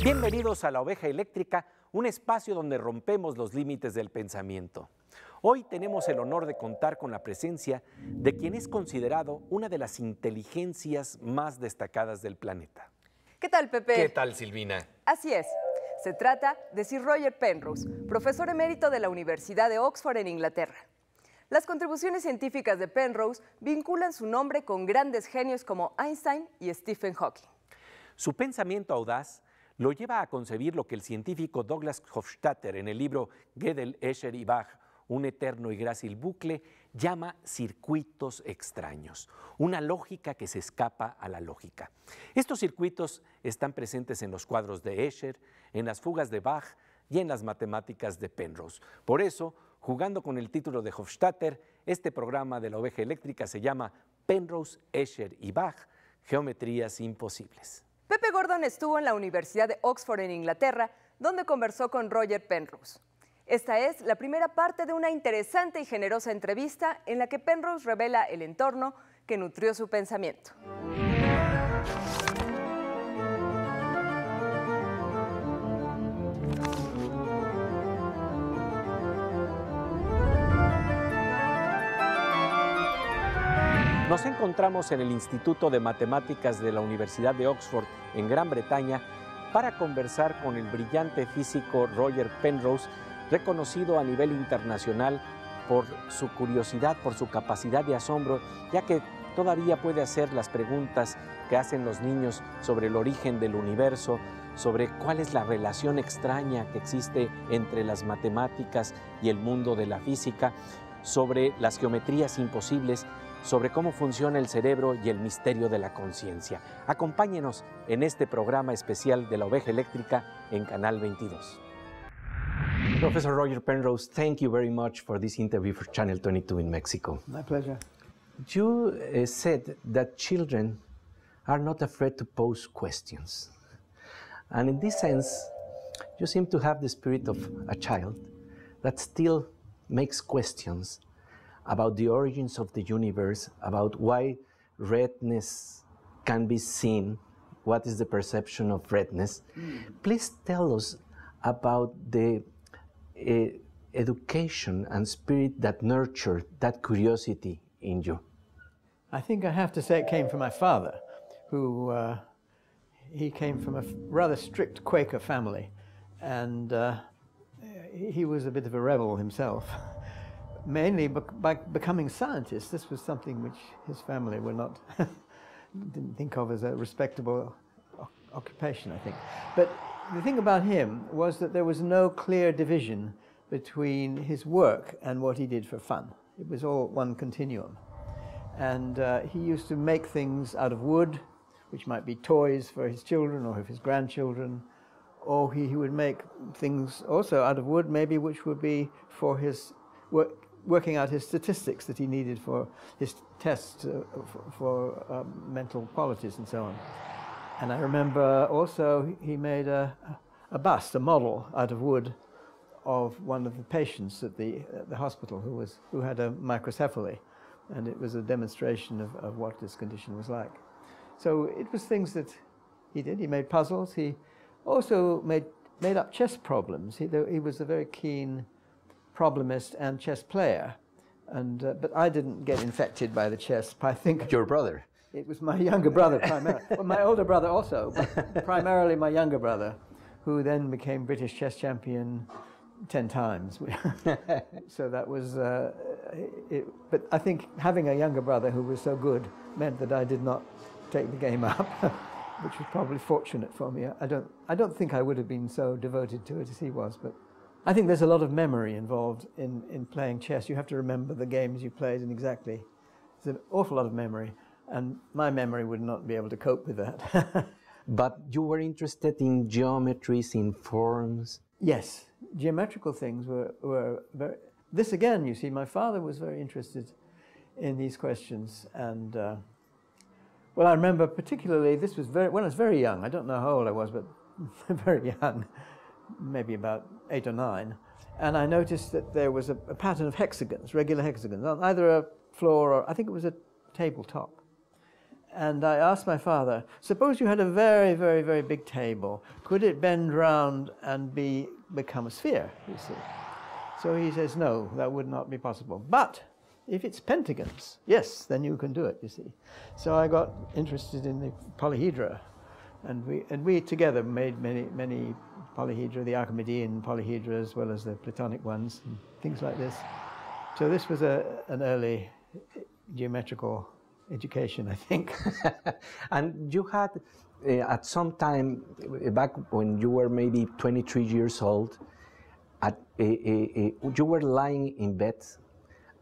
Bienvenidos a La Oveja Eléctrica, un espacio donde rompemos los límites del pensamiento. Hoy tenemos el honor de contar con la presencia de quien es considerado una de las inteligencias más destacadas del planeta. ¿Qué tal, Pepe? ¿Qué tal, Silvina? Así es. Se trata de Sir Roger Penrose, profesor emérito de la Universidad de Oxford en Inglaterra. Las contribuciones científicas de Penrose vinculan su nombre con grandes genios como Einstein y Stephen Hawking. Su pensamiento audaz lo lleva a concebir lo que el científico Douglas Hofstadter en el libro Gödel, Escher y Bach, un eterno y grácil bucle, llama circuitos extraños, una lógica que se escapa a la lógica. Estos circuitos están presentes en los cuadros de Escher, en las fugas de Bach y en las matemáticas de Penrose. Por eso, jugando con el título de Hofstadter, este programa de La Oveja Eléctrica se llama Penrose, Escher y Bach, Geometrías Imposibles. Pepe Gordon estuvo en la Universidad de Oxford en Inglaterra, donde conversó con Roger Penrose. Esta es la primera parte de una interesante y generosa entrevista en la que Penrose revela el entorno que nutrió su pensamiento. Nos encontramos en el Instituto de Matemáticas de la Universidad de Oxford, en Gran Bretaña, para conversar con el brillante físico Roger Penrose, reconocido a nivel internacional por su curiosidad, por su capacidad de asombro, ya que todavía puede hacer las preguntas que hacen los niños sobre el origen del universo, sobre cuál es la relación extraña que existe entre las matemáticas y el mundo de la física, sobre las geometrías imposibles, sobre cómo funciona el cerebro y el misterio de la conciencia. Acompáñenos en este programa especial de La Oveja Eléctrica en Canal 22. Professor Roger Penrose, thank you very much for this interview for Channel 22 in Mexico. My pleasure. You said that children are not afraid to pose questions. And in this sense, you seem to have the spirit of a child that still makes questions about the origins of the universe, about why redness can be seen, what is the perception of redness. Please tell us about the education and spirit that nurtured that curiosity in you. I think I have to say it came from my father, who he came from a rather strict Quaker family, and he was a bit of a rebel himself. Mainly by becoming scientist. This was something which his family were not didn't think of as a respectable occupation, I think. But the thing about him was that there was no clear division between his work and what he did for fun. It was all one continuum. And he used to make things out of wood, which might be toys for his children or his grandchildren, or he would make things also out of wood, maybe, which would be for his working out his statistics that he needed for his tests for mental qualities and so on. And I remember also he made a bust, a model out of wood of one of the patients at the hospital who had a microcephaly, and it was a demonstration of what this condition was like. So it was things that he did. He made puzzles. He also made up chess problems. He was a very keen problemist and chess player, and but I didn't get infected by the chess. I think Your brother. It was my younger brother primarily. Well, my older brother also, but primarily my younger brother, who then became British chess champion 10 times. So that was, but I think having a younger brother who was so good meant that I did not take the game up, which was probably fortunate for me. I don't think I would have been so devoted to it as he was, but I think there's a lot of memory involved in playing chess. You have to remember the games you played and exactly. There's an awful lot of memory. And my memory would not be able to cope with that. But you were interested in geometries, in forms? Yes, geometrical things were very... This again, you see, my father was very interested in these questions. And, well, I remember particularly, this was when I was very young. I don't know how old I was, but very young, maybe about 8 or 9. And I noticed that there was a pattern of hexagons, regular hexagons, on either a floor or I think it was a tabletop. And I asked my father, suppose you had a very, very, very big table. Could it bend round and become a sphere, you see? So he says, no, that would not be possible. But if it's pentagons, yes, then you can do it, you see. So I got interested in the polyhedra. And we together made many polyhedra, the Archimedean polyhedra as well as the Platonic ones, and things like this. So this was an early geometrical education, I think. And you had, at some time, back when you were maybe 23 years old, you were lying in bed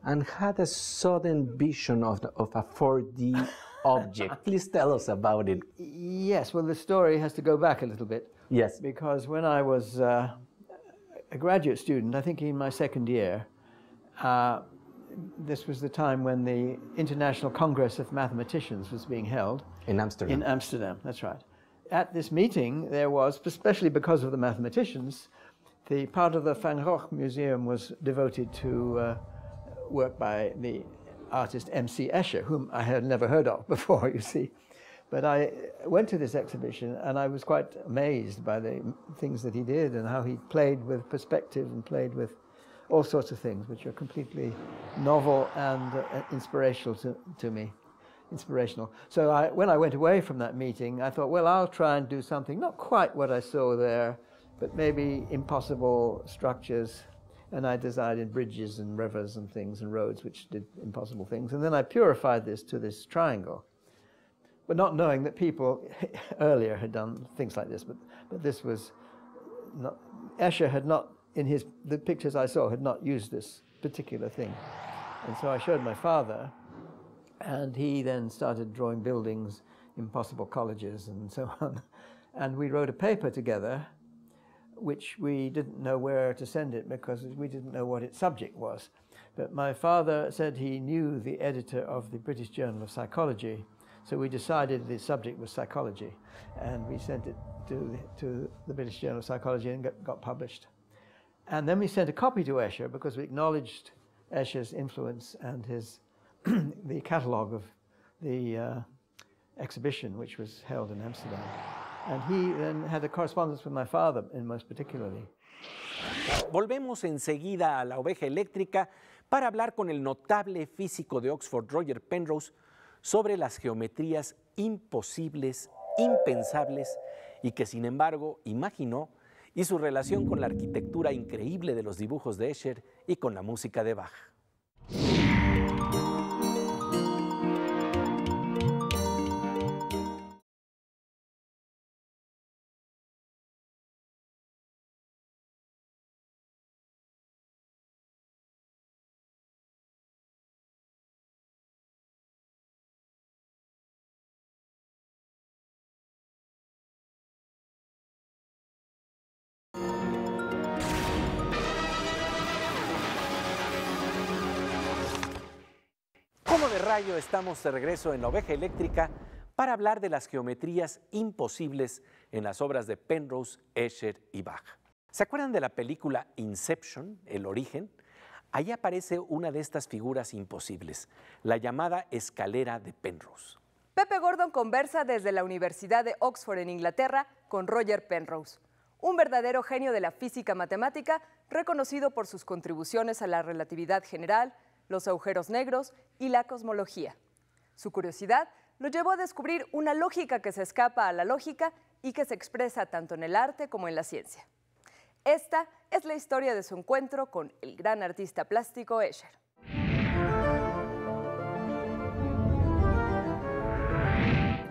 and had a sudden vision of a 4D object. Please tell us about it. Yes, well, the story has to go back a little bit. Yes. Because when I was a graduate student, I think in my second year, this was the time when the International Congress of Mathematicians was being held. In Amsterdam. In Amsterdam, that's right. At this meeting, there was, especially because of the mathematicians, the part of the Van Gogh Museum was devoted to work by the artist M.C. Escher, whom I had never heard of before, you see. But I went to this exhibition and I was quite amazed by the things that he did and how he played with perspective and played with all sorts of things which are completely novel and inspirational to me. Inspirational. So when I went away from that meeting, I thought, well, I'll try and do something, not quite what I saw there, but maybe impossible structures. And I designed bridges and rivers and things and roads which did impossible things. And then I purified this to this triangle. But not knowing that people earlier had done things like this, but this was not, Escher had not, in the pictures I saw, had not used this particular thing. And so I showed my father, and he then started drawing buildings, impossible colleges and so on. And we wrote a paper together, which we didn't know where to send it because we didn't know what its subject was. But my father said he knew the editor of the British Journal of Psychology, so we decided the subject was psychology, and we sent it to the British Journal of Psychology and got published. And then we sent a copy to Escher because we acknowledged Escher's influence and the catalogue of the exhibition which was held in Amsterdam. And he then had a correspondence with my father, most particularly. Volvemos enseguida a la oveja eléctrica para hablar con el notable físico de Oxford, Roger Penrose, sobre las geometrías imposibles, impensables y que sin embargo imaginó, y su relación con la arquitectura increíble de los dibujos de Escher y con la música de Bach. Como de rayo, estamos de regreso en la oveja eléctrica para hablar de las geometrías imposibles en las obras de Penrose, Escher y Bach. ¿Se acuerdan de la película Inception, El origen? Allí aparece una de estas figuras imposibles, la llamada escalera de Penrose. Pepe Gordon conversa desde la Universidad de Oxford en Inglaterra con Roger Penrose, un verdadero genio de la física matemática reconocido por sus contribuciones a la relatividad general, los agujeros negros y la cosmología. Su curiosidad lo llevó a descubrir una lógica que se escapa a la lógica y que se expresa tanto en el arte como en la ciencia. Esta es la historia de su encuentro con el gran artista plástico Escher.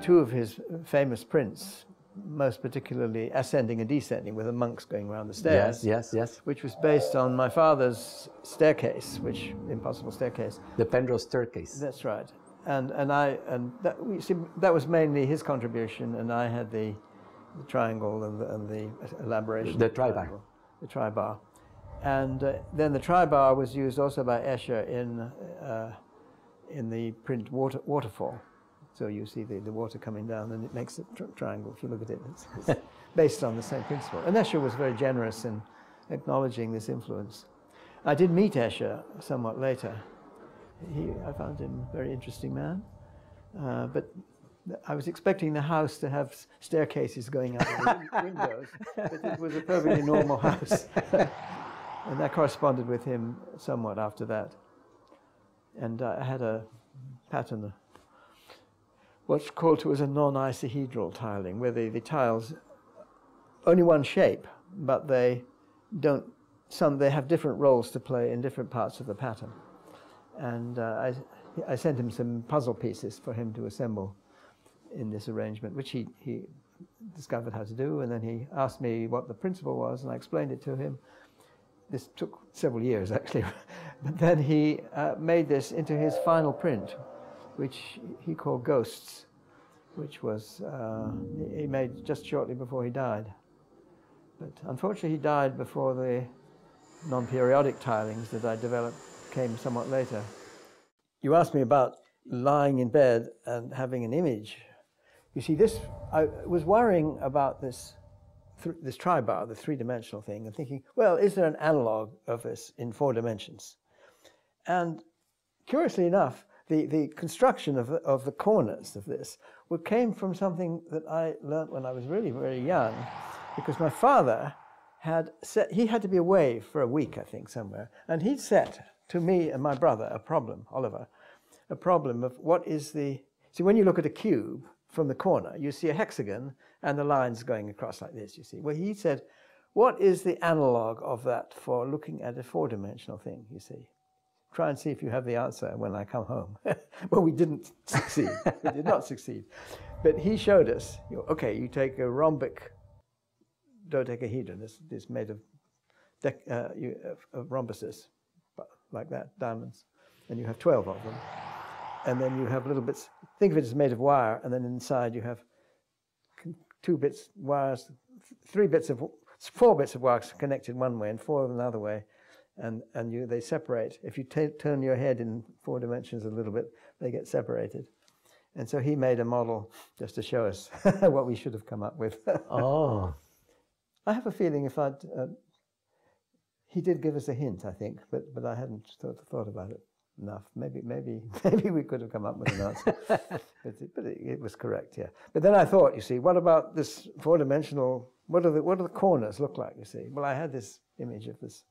Two of his famous prints, most particularly Ascending and Descending, with the monks going around the stairs. Yes, yes, yes. Which was based on my father's staircase, impossible staircase. The Penrose staircase. That's right. And that was mainly his contribution, and I had the triangle and the elaboration. The tribar. The tribar. And then the tribar was used also by Escher in the print Waterfall. So you see the water coming down and it makes a triangle if you look at it. It's based on the same principle. And Escher was very generous in acknowledging this influence. I did meet Escher somewhat later. I found him a very interesting man. But I was expecting the house to have staircases going out of the windows, but it was a perfectly normal house. And I corresponded with him somewhat after that. And I had a pattern, what's called to as a non-isohedral tiling, where the tiles only one shape, but they have different roles to play in different parts of the pattern. And I sent him some puzzle pieces for him to assemble in this arrangement, which he discovered how to do, and then he asked me what the principle was, and I explained it to him. This took several years, actually, but then he made this into his final print, which he called Ghosts, which was he made just shortly before he died. But unfortunately, he died before the non-periodic tilings that I developed came somewhat later. You asked me about lying in bed and having an image. You see, I was worrying about this tribar, the three-dimensional thing, and thinking, well, is there an analog of this in 4 dimensions? And curiously enough, the construction of the corners of this came from something that I learned when I was really very young, because my father had to be away for a week, I think, somewhere, and he'd set to me and my brother a problem, Oliver, a problem of what is see, when you look at a cube from the corner, you see a hexagon and the lines going across like this, you see. Well, he said, what is the analog of that for looking at a 4-dimensional thing, you see? Try and see if you have the answer when I come home. Well, we didn't succeed. We did not succeed. But he showed us, okay, you take a rhombic dodecahedron, this made of rhombuses, like that, diamonds, and you have 12 of them. And then you have little bits, think of it as made of wire, and then inside you have 4 bits of wire connected one way and 4 another way, and they separate. If you turn your head in 4 dimensions a little bit, they get separated. And so he made a model just to show us what we should have come up with. Oh. I have a feeling he did give us a hint, I think, but I hadn't thought about it enough. Maybe we could have come up with an answer, but it was correct, yeah. But then I thought, you see, what about this 4-dimensional? What do the corners look like? You see, well, I had this image of this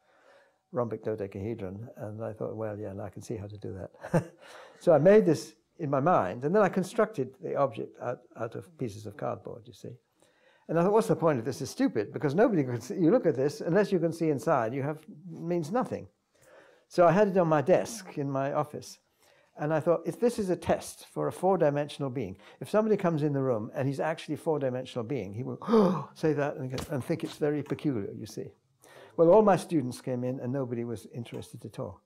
rhombic dodecahedron, and I thought, well, yeah, I can see how to do that. So I made this in my mind, and then I constructed the object out of pieces of cardboard. You see. And I thought, what's the point of this? It's stupid, because nobody can see. You look at this, unless you can see inside, means nothing. So I had it on my desk in my office. And I thought, if this is a test for a 4-dimensional being, if somebody comes in the room and he's actually a 4-dimensional being, he will say that and think it's very peculiar, you see. Well, all my students came in and nobody was interested at all.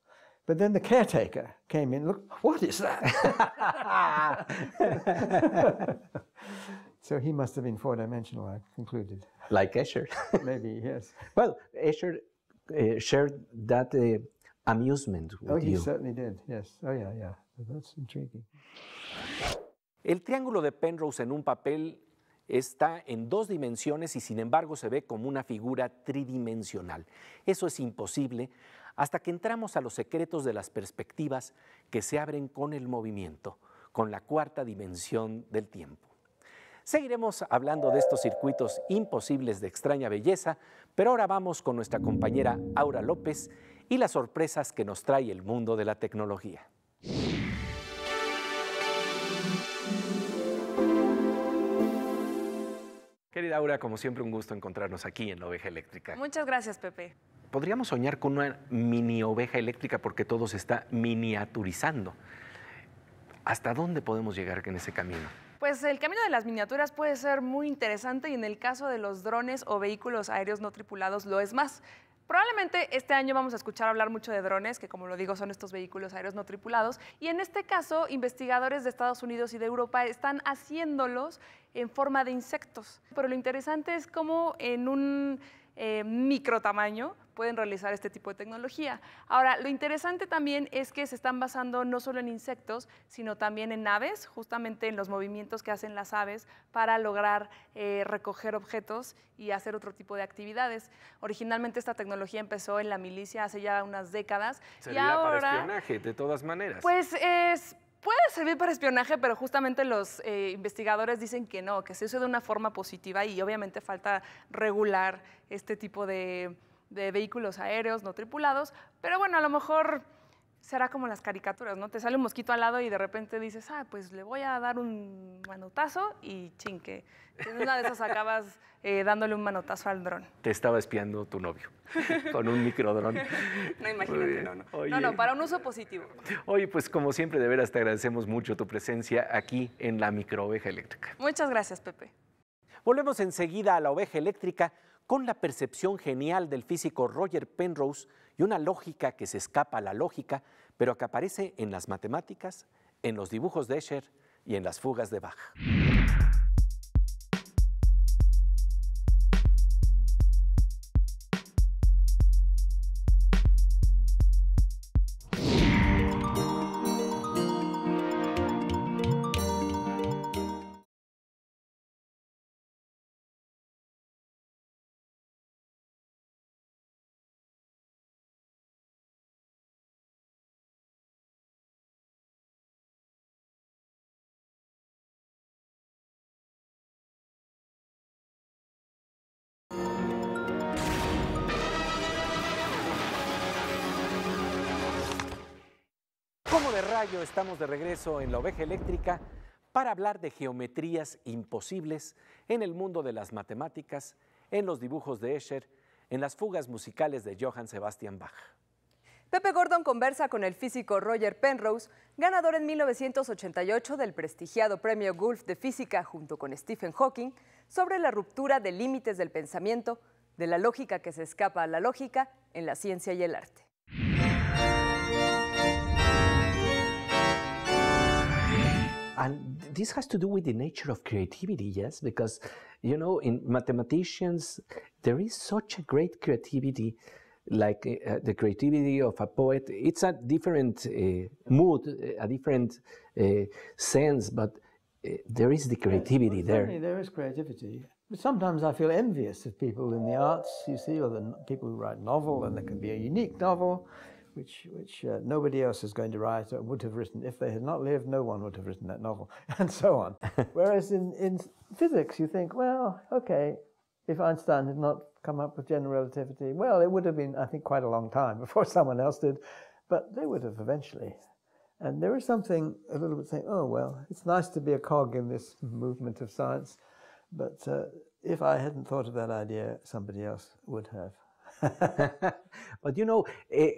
But then the caretaker came in, look, what is that? So he must have been 4-dimensional, I concluded. Like Escher. Maybe, yes. Well, Escher shared that amusement with you. He certainly did, yes. Oh, yeah. That's intriguing. El triángulo de Penrose en un papel está en 2 dimensiones y sin embargo se ve como una figura tridimensional. Eso es imposible hasta que entramos a los secretos de las perspectivas que se abren con el movimiento, con la 4ª dimensión del tiempo. Seguiremos hablando de estos circuitos imposibles de extraña belleza, pero ahora vamos con nuestra compañera Aura López y las sorpresas que nos trae el mundo de la tecnología. Querida Aura, como siempre un gusto encontrarnos aquí en La Oveja Eléctrica. Muchas gracias, Pepe. Podríamos soñar con una mini oveja eléctrica porque todo se está miniaturizando. ¿Hasta dónde podemos llegar en ese camino? Pues el camino de las miniaturas puede ser muy interesante y en el caso de los drones o vehículos aéreos no tripulados lo es más. Probablemente este año vamos a escuchar hablar mucho de drones, que como lo digo son estos vehículos aéreos no tripulados, y en este caso investigadores de Estados Unidos y de Europa están haciéndolos en forma de insectos. Pero lo interesante es cómo en un micro tamaño pueden realizar este tipo de tecnología. Ahora, lo interesante también es que se están basando no solo en insectos, sino también en aves, justamente en los movimientos que hacen las aves para lograr recoger objetos y hacer otro tipo de actividades. Originalmente esta tecnología empezó en la milicia hace ya unas décadas. Sería para espionaje, de todas maneras. Pues puede servir para espionaje, pero justamente los investigadores dicen que no, que se usa de una forma positiva y obviamente falta regular este tipo de vehículos aéreos no tripulados, pero bueno, a lo mejor será como las caricaturas, ¿no? Te sale un mosquito al lado y de repente dices, pues le voy a dar un manotazo y chinque. En una de esas acabas dándole un manotazo al dron. Te estaba espiando tu novio con un microdrón. No, imagínate, no. Oye, no, para un uso positivo. Oye, pues como siempre, de veras te agradecemos mucho tu presencia aquí en la Microoveja Eléctrica. Muchas gracias, Pepe. Volvemos enseguida a la oveja eléctrica con la percepción genial del físico Roger Penrose y una lógica que se escapa a la lógica, pero que aparece en las matemáticas, en los dibujos de Escher y en las fugas de Bach. Como de rayo, estamos de regreso en la oveja eléctrica para hablar de geometrías imposibles en el mundo de las matemáticas, en los dibujos de Escher, en las fugas musicales de Johann Sebastian Bach. Pepe Gordon conversa con el físico Roger Penrose, ganador en 1988 del prestigiado Premio Gulf de Física junto con Stephen Hawking, sobre la ruptura de límites del pensamiento, de la lógica que se escapa a la lógica en la ciencia y el arte. And this has to do with the nature of creativity, yes? Because, you know, in mathematicians, there is such a great creativity, like the creativity of a poet. It's a different mood, a different sense, but there is the creativity there. Certainly there is creativity. But sometimes I feel envious of people in the arts, you see, or the people who write novel, and there can be a unique novel, which nobody else is going to write or would have written. If they had not lived, no one would have written that novel, and so on. Whereas in physics, you think, well, okay, if Einstein had not come up with general relativity, well, it would have been, I think, quite a long time before someone else did, but they would have eventually. And there is something a little bit saying, oh, well, it's nice to be a cog in this movement of science, but if I hadn't thought of that idea, somebody else would have. But you know,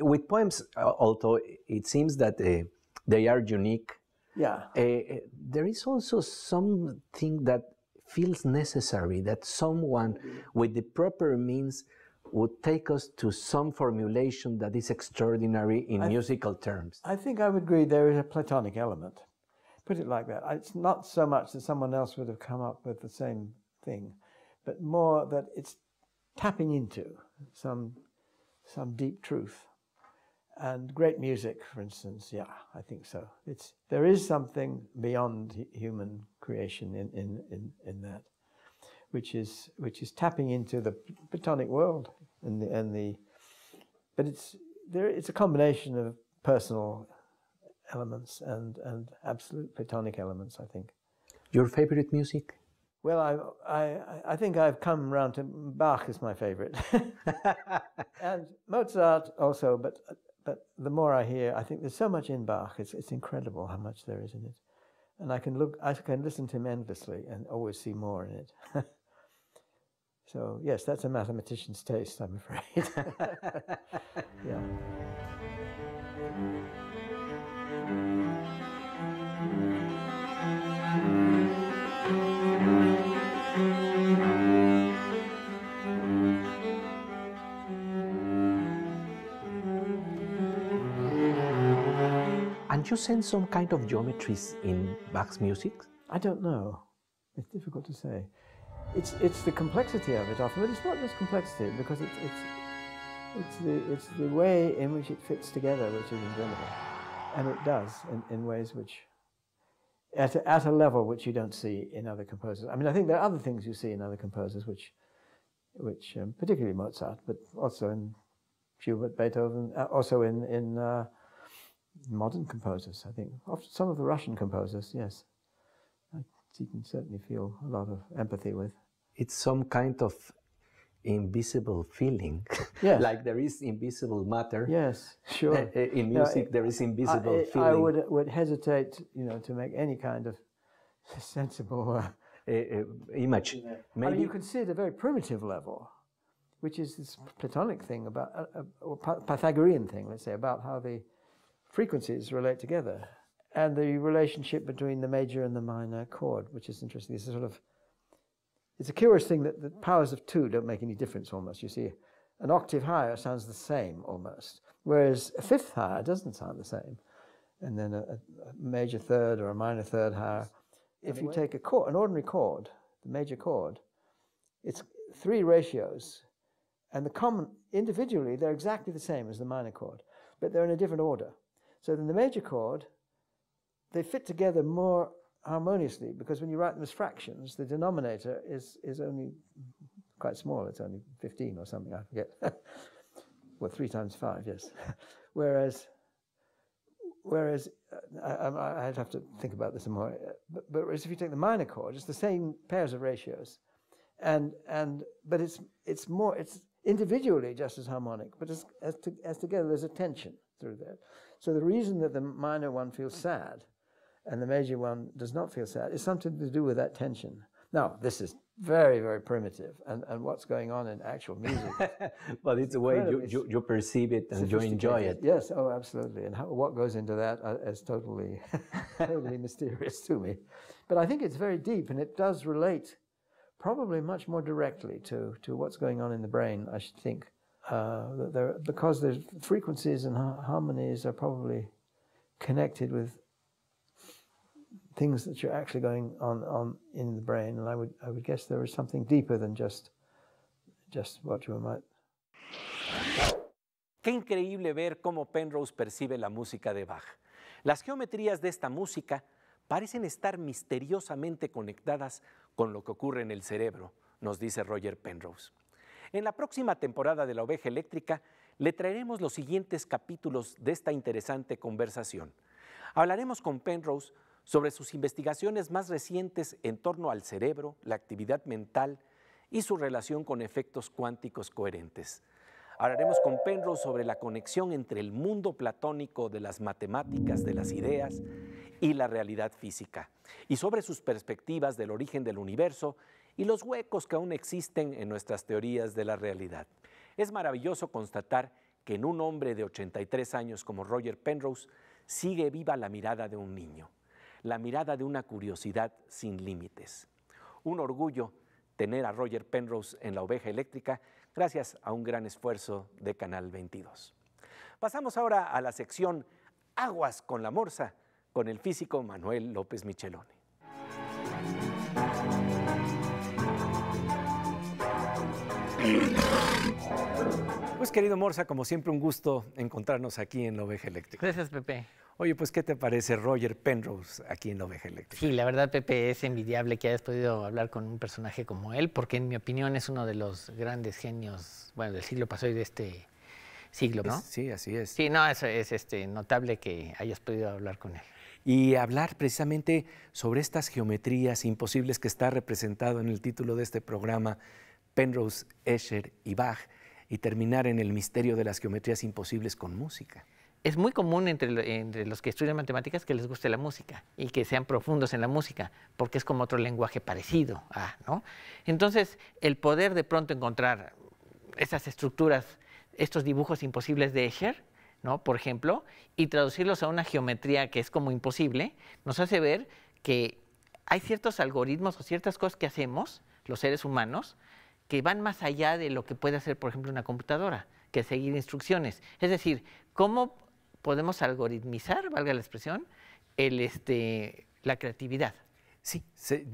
with poems, although it seems that they are unique, yeah, there is also something that feels necessary, that someone with the proper means would take us to some formulation that is extraordinary in musical terms. I think I would agree there is a Platonic element. Put it like that. It's not so much that someone else would have come up with the same thing, but more that it's tapping into some deep truth. And great music, for instance, yeah, I think so. There is something beyond human creation in that, which is tapping into the Platonic world, but it's a combination of personal elements and absolute Platonic elements, I think. Your favorite music? Well, I think I've come around to Bach is my favorite, and Mozart also. But the more I hear, I think there's so much in Bach. It's incredible how much there is in it, and I can listen to him endlessly and always see more in it. So yes, that's a mathematician's taste, I'm afraid. Yeah. And you sense some kind of geometries in Bach's music? I don't know. It's difficult to say. It's the complexity of it often, but it's not just complexity because it's the way in which it fits together which is incredible, and it does in ways which at a level which you don't see in other composers. I mean, I think there are other things you see in other composers which particularly Mozart, but also in Schubert, Beethoven, also in modern composers, I think. Some of the Russian composers, yes. You can certainly feel a lot of empathy with. It's some kind of invisible feeling, Yes. like there is invisible matter. Yes, sure. In music, there is invisible feeling. I would hesitate, to make any kind of sensible image. I mean, you can see at a very primitive level, which is this Platonic thing about, or Pythagorean thing, let's say, about how the frequencies relate together, and the relationship between the major and the minor chord, which is interesting. This is it's a curious thing that the powers of two don't make any difference almost. You see, an octave higher sounds the same almost, whereas a fifth higher doesn't sound the same. And then a major third or a minor third higher. If you take an ordinary chord, the major chord, it's 3 ratios, and individually they're exactly the same as the minor chord, but they're in a different order. So then the major chord, they fit together more harmoniously, because when you write them as fractions, the denominator is only quite small. It's only 15 or something, I forget. Well, 3 times 5, yes. Whereas I'd have to think about this some more. But if you take the minor chord, it's the same pairs of ratios, but it's individually just as harmonic, but as together there's a tension through that. So the reason that the minor one feels sad and the major one does not feel sad is something to do with that tension. Now, this is very, very primitive, and what's going on in actual music. But it's the way you perceive it and you enjoy it. Yes, oh, absolutely. And what goes into that is totally, totally mysterious to me. But I think it's very deep, and it does relate probably much more directly to what's going on in the brain, I should think. Because the frequencies and harmonies are probably connected with things that are actually going on in the brain, and I would guess there is something deeper than just what you might. Qué increíble ver cómo Penrose percibe la música de Bach. Las geometrías de esta música parecen estar misteriosamente conectadas con lo que ocurre en el cerebro, nos dice Roger Penrose. En la próxima temporada de La Oveja Eléctrica le traeremos los siguientes capítulos de esta interesante conversación. Hablaremos con Penrose sobre sus investigaciones más recientes en torno al cerebro, la actividad mental y su relación con efectos cuánticos coherentes. Hablaremos con Penrose sobre la conexión entre el mundo platónico de las matemáticas, de las ideas y la realidad física, y sobre sus perspectivas del origen del universo y los huecos que aún existen en nuestras teorías de la realidad. Es maravilloso constatar que en un hombre de 83 años como Roger Penrose sigue viva la mirada de un niño, la mirada de una curiosidad sin límites. Un orgullo tener a Roger Penrose en La Oveja Eléctrica gracias a un gran esfuerzo de Canal 22. Pasamos ahora a la sección Aguas con la Morsa con el físico Manuel López Micheloni. Pues querido Morsa, como siempre un gusto encontrarnos aquí en La Oveja Eléctrica. Gracias, Pepe. Oye, pues ¿qué te parece Roger Penrose aquí en La Oveja Eléctrica? Sí, la verdad, Pepe, es envidiable que hayas podido hablar con un personaje como él, porque en mi opinión es uno de los grandes genios, bueno, del siglo pasado y de este siglo, ¿no? Sí, así es. Sí, no, es notable que hayas podido hablar con él. Y hablar precisamente sobre estas geometrías imposibles que está representado en el título de este programa, Penrose, Escher y Bach, y terminar en el misterio de las geometrías imposibles con música. Es muy común entre los que estudian matemáticas que les guste la música y que sean profundos en la música, porque es como otro lenguaje parecido a, ¿no? Entonces, el poder de pronto encontrar esas estructuras, estos dibujos imposibles de Escher, ¿no? Por ejemplo, y traducirlos a una geometría que es como imposible, nos hace ver que hay ciertos algoritmos o ciertas cosas que hacemos, los seres humanos, que van más allá de lo que puede hacer, por ejemplo, una computadora, que seguir instrucciones. Es decir, ¿cómo podemos algoritmizar, valga la expresión, la creatividad? Sí,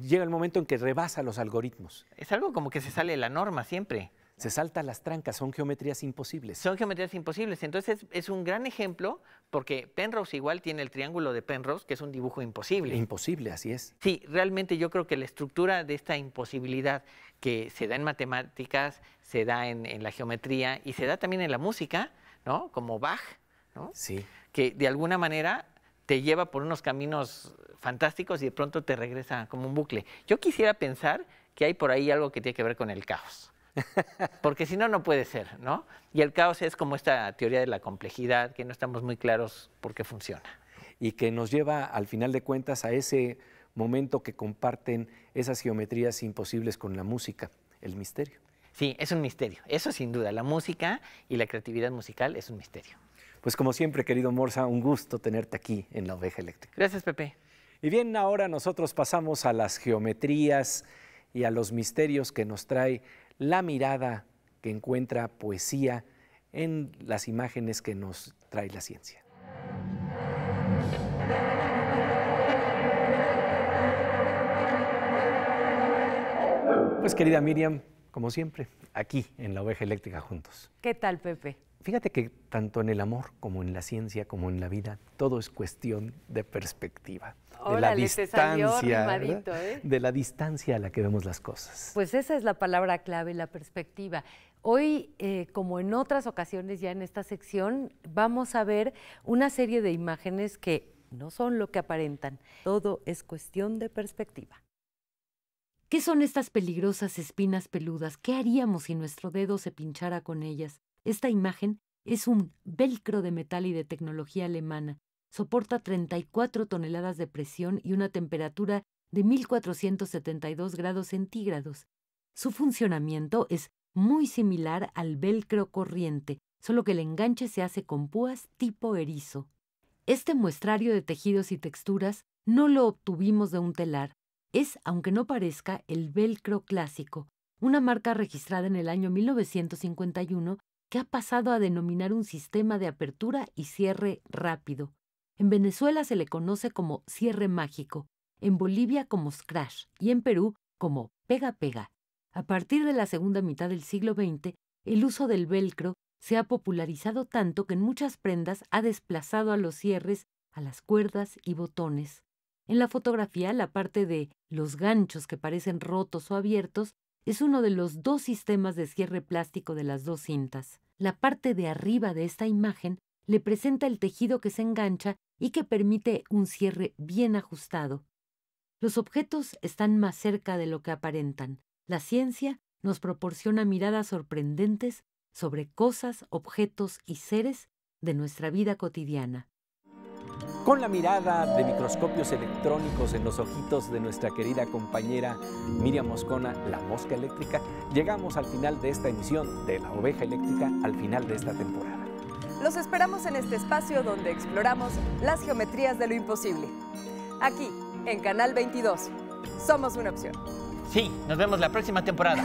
llega el momento en que rebasa los algoritmos. Es algo como que se sale de la norma siempre. Se salta las trancas, son geometrías imposibles. Son geometrías imposibles. Entonces es un gran ejemplo porque Penrose igual tiene el triángulo de Penrose, que es un dibujo imposible. Imposible, así es. Sí, realmente yo creo que la estructura de esta imposibilidad que se da en matemáticas, se da en la geometría y se da también en la música, ¿no? Como Bach, ¿no? Sí. que de alguna manera te lleva por unos caminos fantásticos y de pronto te regresa como un bucle. Yo quisiera pensar que hay por ahí algo que tiene que ver con el caos. Porque si no, no puede ser, ¿no? Y el caos es como esta teoría de la complejidad, que no estamos muy claros por qué funciona. Y que nos lleva, al final de cuentas, a ese momento que comparten esas geometrías imposibles con la música, el misterio. Sí, es un misterio, eso sin duda. La música y la creatividad musical es un misterio. Pues como siempre, querido Morsa, un gusto tenerte aquí en La Oveja Eléctrica. Gracias, Pepe. Y bien, ahora nosotros pasamos a las geometrías y a los misterios que nos trae la mirada que encuentra poesía en las imágenes que nos trae la ciencia. Pues querida Miriam, como siempre, aquí en La Oveja Eléctrica juntos. ¿Qué tal, Pepe? Fíjate que tanto en el amor como en la ciencia, como en la vida, todo es cuestión de perspectiva. Órale, te salió rimadito, ¿verdad? De la distancia a la que vemos las cosas. Pues esa es la palabra clave, la perspectiva. Hoy, como en otras ocasiones ya en esta sección, vamos a ver una serie de imágenes que no son lo que aparentan. Todo es cuestión de perspectiva. ¿Qué son estas peligrosas espinas peludas? ¿Qué haríamos si nuestro dedo se pinchara con ellas? Esta imagen es un velcro de metal y de tecnología alemana. Soporta 34 toneladas de presión y una temperatura de 1472 grados centígrados. Su funcionamiento es muy similar al velcro corriente, solo que el enganche se hace con púas tipo erizo. Este muestrario de tejidos y texturas no lo obtuvimos de un telar. Es, aunque no parezca, el velcro clásico, una marca registrada en el año 1951 que ha pasado a denominar un sistema de apertura y cierre rápido. En Venezuela se le conoce como cierre mágico, en Bolivia como scratch y en Perú como pega-pega. A partir de la segunda mitad del siglo XX, el uso del velcro se ha popularizado tanto que en muchas prendas ha desplazado a los cierres, a las cuerdas y botones. En la fotografía, la parte de los ganchos que parecen rotos o abiertos es uno de los dos sistemas de cierre plástico de las dos cintas. La parte de arriba de esta imagen le presenta el tejido que se engancha y que permite un cierre bien ajustado. Los objetos están más cerca de lo que aparentan. La ciencia nos proporciona miradas sorprendentes sobre cosas, objetos y seres de nuestra vida cotidiana. Con la mirada de microscopios electrónicos en los ojitos de nuestra querida compañera Miriam Moscona, la mosca eléctrica, llegamos al final de esta emisión de La Oveja Eléctrica, al final de esta temporada. Los esperamos en este espacio donde exploramos las geometrías de lo imposible. Aquí, en Canal 22. Somos una opción. Sí, nos vemos la próxima temporada.